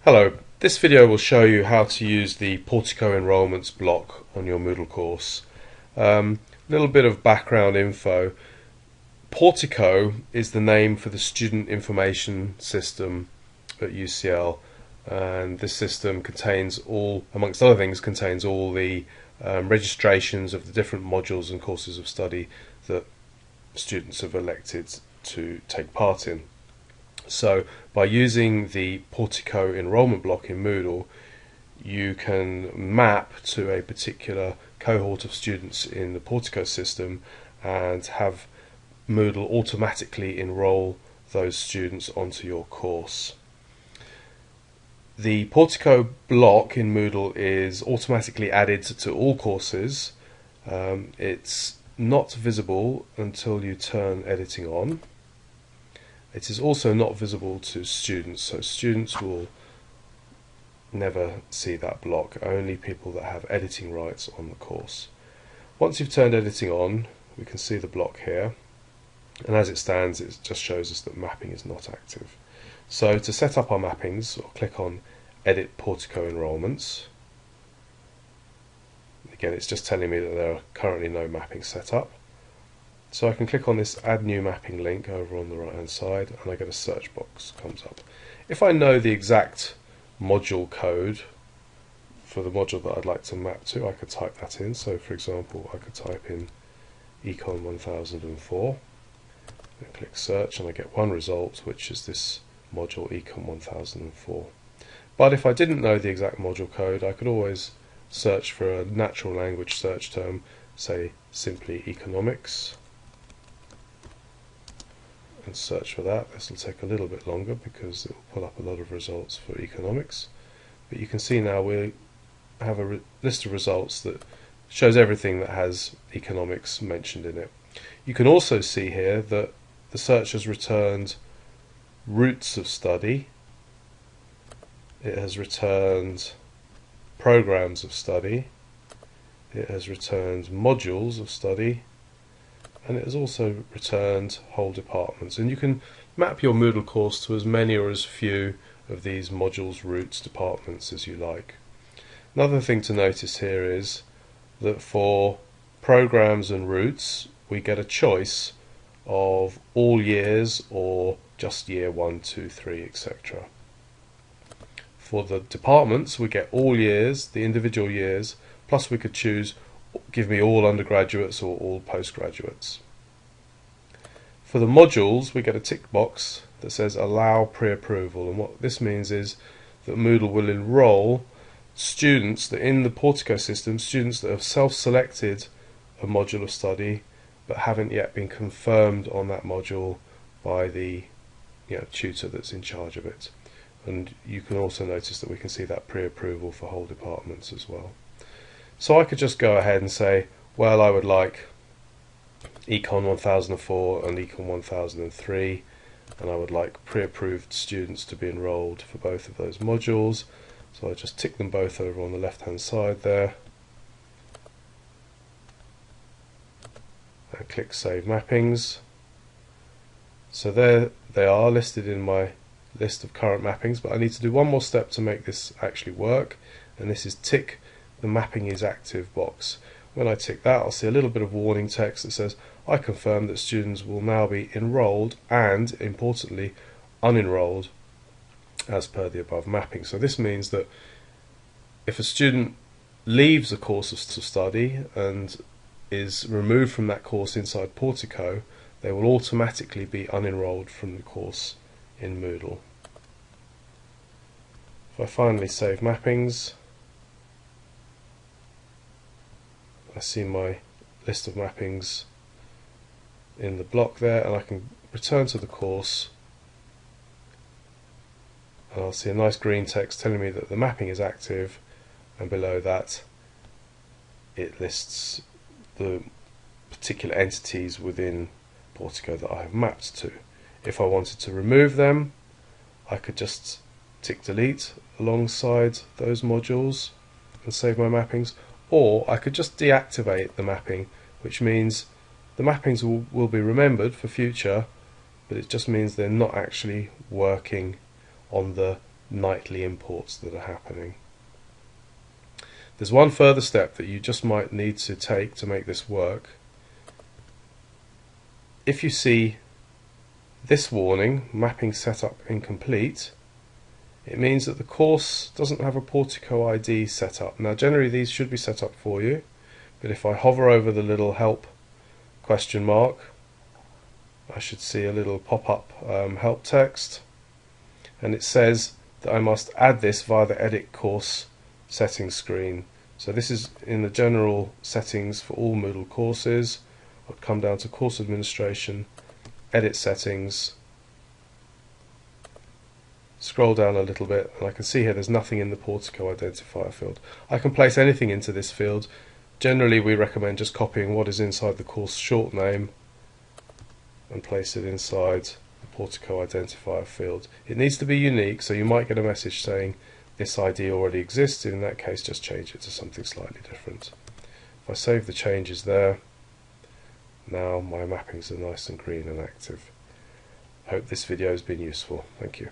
Hello, this video will show you how to use the Portico enrolments block on your Moodle course. A little bit of background info. Portico is the name for the student information system at UCL, and this system contains all, amongst other things, contains all the registrations of the different modules and courses of study that students have elected to take part in. So by using the Portico enrolment block in Moodle, you can map to a particular cohort of students in the Portico system and have Moodle automatically enroll those students onto your course. The Portico block in Moodle is automatically added to all courses. It's not visible until you turn editing on. It is also not visible to students, so students will never see that block, only people that have editing rights on the course. Once you've turned editing on, we can see the block here, and as it stands it just shows us that mapping is not active. So to set up our mappings, we'll click on Edit Portico Enrolments. Again, it's just telling me that there are currently no mappings set up. So I can click on this Add New Mapping link over on the right hand side, and I get a search box comes up. If I know the exact module code for the module that I'd like to map to, I could type that in. So for example, I could type in Econ 1004 and click search, and I get one result, which is this module Econ 1004. But if I didn't know the exact module code, I could always search for a natural language search term, say simply economics, and search for that. This will take a little bit longer because it will pull up a lot of results for economics, but you can see now we have a list of results that shows everything that has economics mentioned in it. You can also see here that the search has returned routes of study, it has returned programs of study, it has returned modules of study, and it has also returned whole departments. And you can map your Moodle course to as many or as few of these modules, routes, departments as you like. Another thing to notice here is that for programs and routes we get a choice of all years or just year 1, 2, 3, etc. For the departments we get all years, the individual years, plus we could choose give me all undergraduates or all postgraduates. For the modules we get a tick box that says allow pre-approval, and what this means is that Moodle will enrol students that in the Portico system, students that have self-selected a module of study but haven't yet been confirmed on that module by the tutor that's in charge of it. And you can also notice that we can see that pre-approval for whole departments as well. So I could just go ahead and say, well, I would like Econ 1004 and Econ 1003, and I would like pre-approved students to be enrolled for both of those modules. So I just tick them both over on the left hand side there and click Save Mappings. So there they are listed in my list of current mappings, but I need to do one more step to make this actually work, and this is tick the mapping is active box. When I tick that, I'll see a little bit of warning text that says I confirm that students will now be enrolled and, importantly, unenrolled as per the above mapping. So this means that if a student leaves a course of study and is removed from that course inside Portico, they will automatically be unenrolled from the course in Moodle. If I finally save mappings, I see my list of mappings in the block there, and I can return to the course and I'll see a nice green text telling me that the mapping is active, and below that it lists the particular entities within Portico that I have mapped to. If I wanted to remove them, I could just tick delete alongside those modules and save my mappings, or I could just deactivate the mapping, which means the mappings will be remembered for future, but it just means they're not actually working on the nightly imports that are happening. There's one further step that you just might need to take to make this work. If you see this warning, mapping setup incomplete, it means that the course doesn't have a Portico ID set up. Now generally these should be set up for you, but if I hover over the little help question mark, I should see a little pop-up help text, and it says that I must add this via the edit course settings screen. So this is in the general settings for all Moodle courses. I'll come down to course administration, edit settings, scroll down a little bit, and I can see here there's nothing in the Portico identifier field. I can place anything into this field. Generally we recommend just copying what is inside the course short name and place it inside the Portico identifier field. It needs to be unique, so you might get a message saying this ID already exists. In that case, just change it to something slightly different. If I save the changes there, now my mappings are nice and green and active. Hope this video has been useful. Thank you.